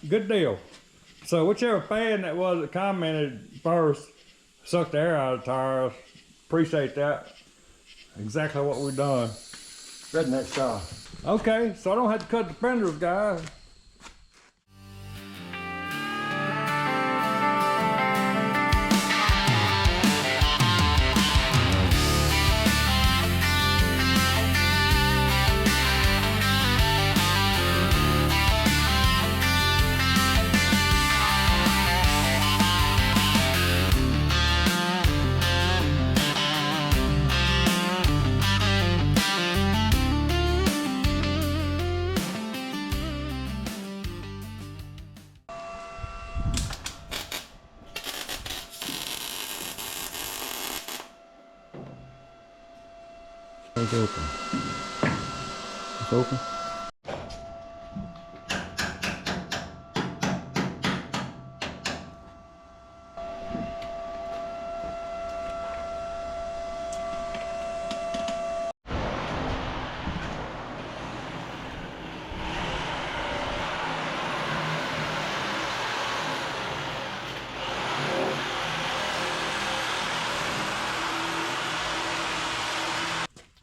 good deal. So whichever fan that was that commented first sucked the air out of the tires. Appreciate that. Exactly what we've done. Redneck style. Okay, so I don't have to cut the fenders, guys. It's open. It's open.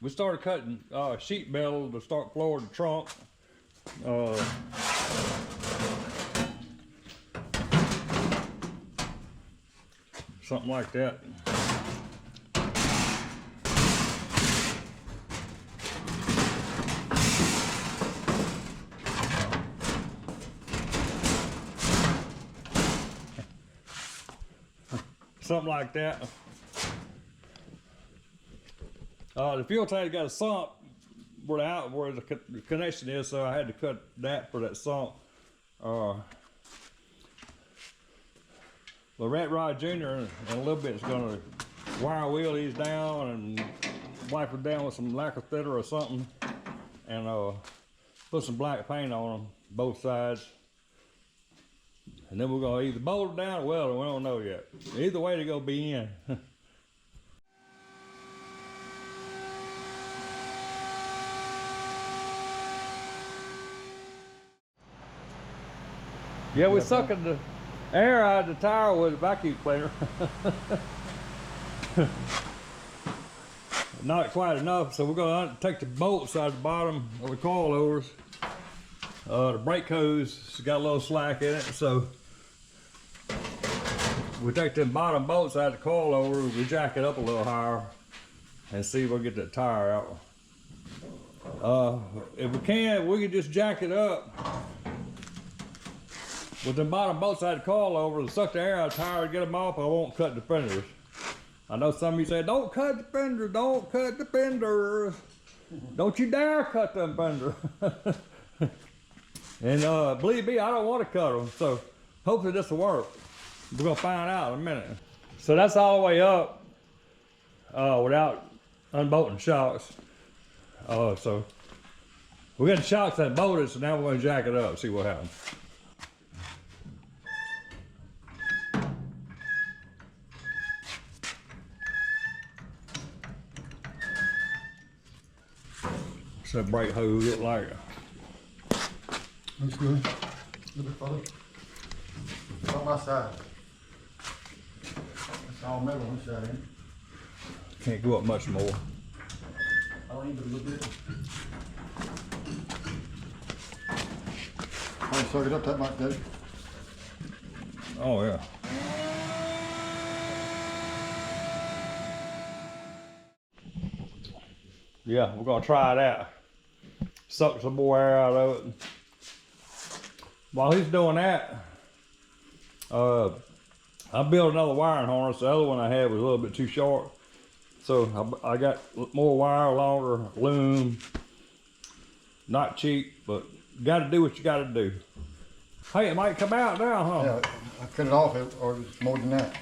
We started cutting sheet metal to start flooring the trunk. Something like that. Something like that. The fuel tank got a sump where the connection is, so I had to cut that for that sump. The Rat Rod Jr. in a little bit is going to wire wheel these down and wipe it down with some lacquer thinner or something, and put some black paint on them, both sides. And then we're going to either bolt it down or weld it. We don't know yet. Either way, they're going to be in. Yeah, we're sucking the air out of the tire with a vacuum cleaner. Not quite enough, so we're going to take the bolts out of the bottom of the coilovers. The brake hose has got a little slack in it, so we take the bottom bolts out of the coilover, we jack it up a little higher and see if we can get that tire out. If we can, we can just jack it up with the bottom bolts out of the coilover, suck the air out of the tire, get them off. I won't cut the fenders. I know some of you say, don't cut the fenders, don't cut the fenders. Don't you dare cut them fenders. And believe me, I don't want to cut them, so hopefully this will work. We're gonna find out in a minute. So that's all the way up without unbolting shocks. So we got the shocks that bolted, so now we're gonna jack it up, see what happens. That brake hose look like it. Looks good. A little bit further. On my side. It's all metal on this side, ain't it? Can't go up much more. I'll leave it a little bit. I'll suck it up that much, Dave. Oh yeah. Yeah, we're gonna try that. Suck some more air out of it. While he's doing that, I built another wiring harness. The other one I had was a little bit too short. So I got more wire, longer, loom. Not cheap, but gotta do what you gotta do. Hey, it might come out now, huh? Yeah, I cut it off, or it's more than that.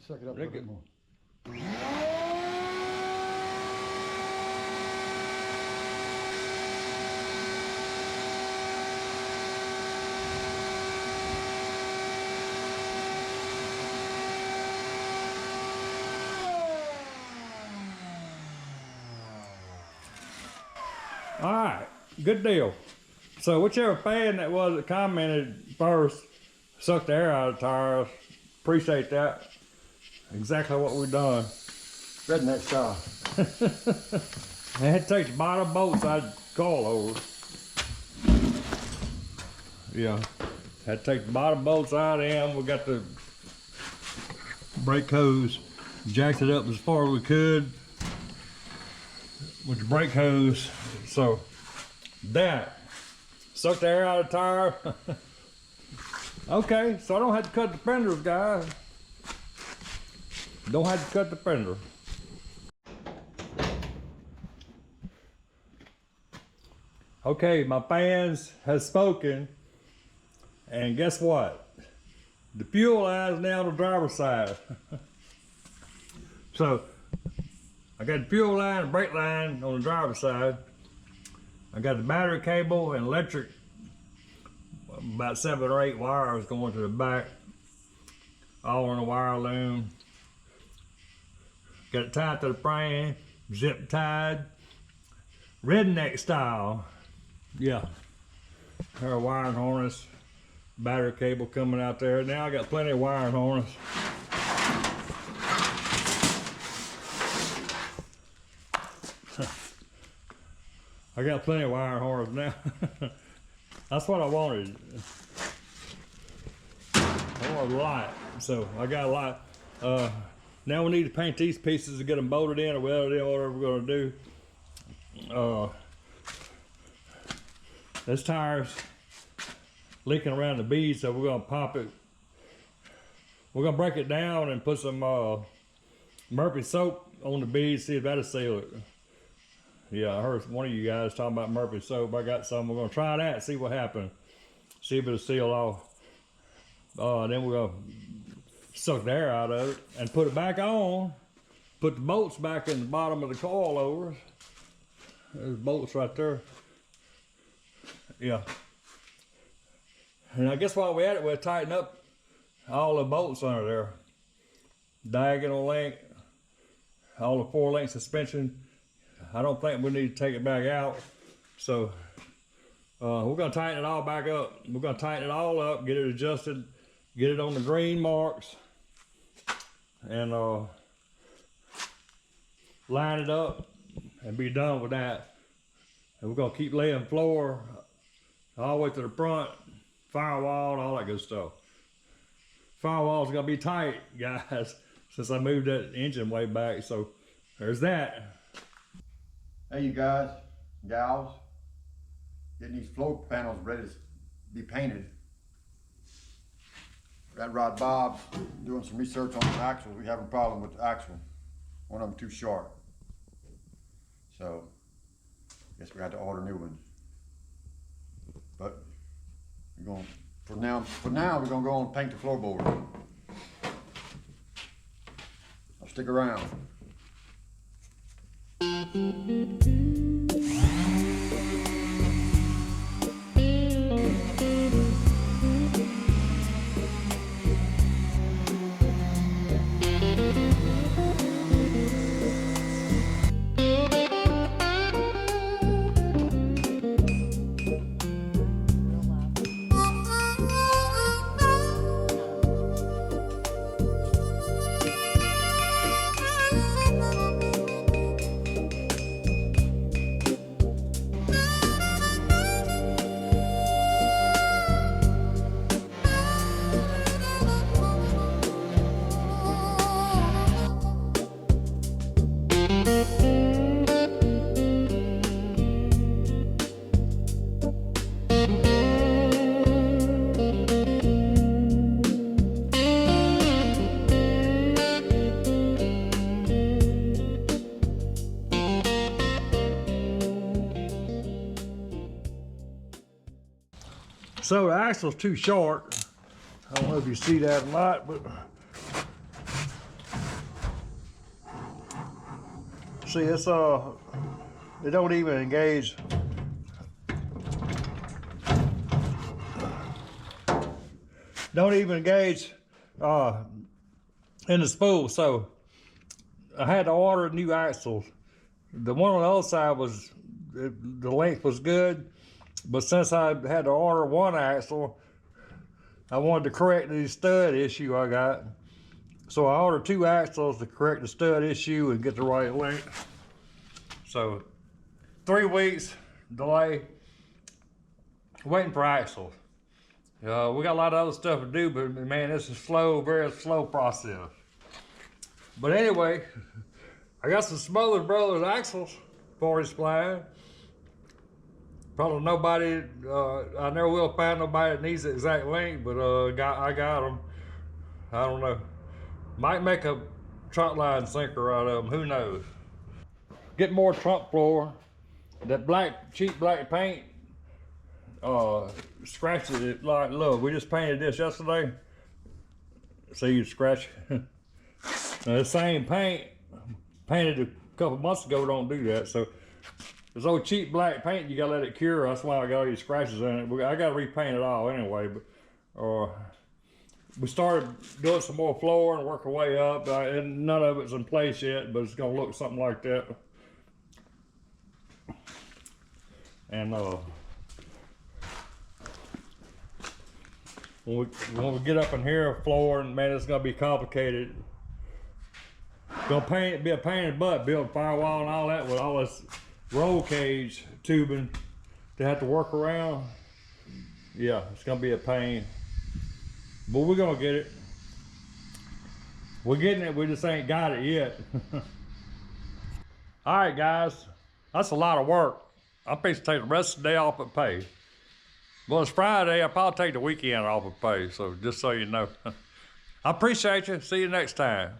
Suck it up a little bit more. All right, good deal. So whichever fan that was that commented first, sucked the air out of the tires. Appreciate that. Exactly what we've done. Redneck style. I had to take the bottom bolts out of the coilovers. Yeah, had to take the bottom bolts out of them. We got the brake hose, jacked it up as far as we could with the brake hose. So that sucked the air out of the tire. Okay, so I don't have to cut the fenders, guys. Don't have to cut the fender. Okay, my fans have spoken, and guess what? The fuel line is now on the driver's side. So I got the fuel line and brake line on the driver's side. I got the battery cable and electric, about 7 or 8 wires going to the back, all on the wire loom. Got it tied to the frame, zip tied, redneck style. Yeah, her wiring harness, battery cable coming out there. Now I got plenty of wiring harness. I got plenty of wiring harness now. That's what I wanted. I want a lot, so I got a lot. Now we need to paint these pieces to get them bolted in or welded in, whatever we're gonna do. This tire's leaking around the bead, so we're gonna pop it. We're gonna break it down and put some Murphy soap on the bead, see if that'll seal it. Yeah, I heard one of you guys talking about Murphy soap. I got some. We're gonna try that, see what happens. See if it'll seal off. Then we're gonna suck the air out of it and put it back on. Put the bolts back in the bottom of the coilovers. There's bolts right there. Yeah. And I guess while we're at it, we'll tighten up all the bolts under there. Diagonal link, all the 4-link suspension. I don't think we need to take it back out. So we're gonna tighten it all back up. We're gonna tighten it all up, get it adjusted, get it on the green marks, and line it up and be done with that. And we're gonna keep laying floor all the way to the front, firewall, and all that good stuff. Firewall's gonna be tight, guys, since I moved that engine way back. So there's that. Hey, you guys, gals, getting these floor panels ready to be painted. Rat Rod Bob's doing some research on the axles. We have a problem with the axle. One of them too short. So, guess we had to order new ones. But we're going, for now we're gonna go and paint the floorboard. I'll stick around. So the axle's too short. I don't know if you see that or not, but see, it's it don't even engage. Don't even engage in the spool. So I had to order new axles. The one on the other side was the length was good. But since I had to order one axle, I wanted to correct the stud issue I got. So I ordered 2 axles to correct the stud issue and get the right length. So 3 weeks delay, waiting for axles. We got a lot of other stuff to do, but man, it's a slow, very slow process. But anyway, I got some Smothers Brothers axles for display. Probably nobody, I never will find nobody that needs the exact length, but I got them. I don't know. Might make a trunk line sinker out of them, who knows. Get more trunk floor. That cheap black paint, scratches it like, look, we just painted this yesterday. See, you scratch. Now, the same paint, painted a couple months ago, don't do that. So this old cheap black paint, you gotta let it cure. That's why I got all these scratches in it. I gotta repaint it all anyway. But we started doing some more floor and work our way up. And none of it's in place yet, but it's gonna look something like that. And when we get up in here, floor, and man, it's gonna be complicated. Gonna be a pain in the butt, build firewall and all that with all this roll cage tubing to have to work around. Yeah, it's gonna be a pain, but we're gonna get it. We're getting it, we just ain't got it yet. All right, guys, that's a lot of work. I'm fixing to take the rest of the day off at pay. Well, it's Friday, I'll probably take the weekend off of pay, so just so you know. I appreciate you, see you next time.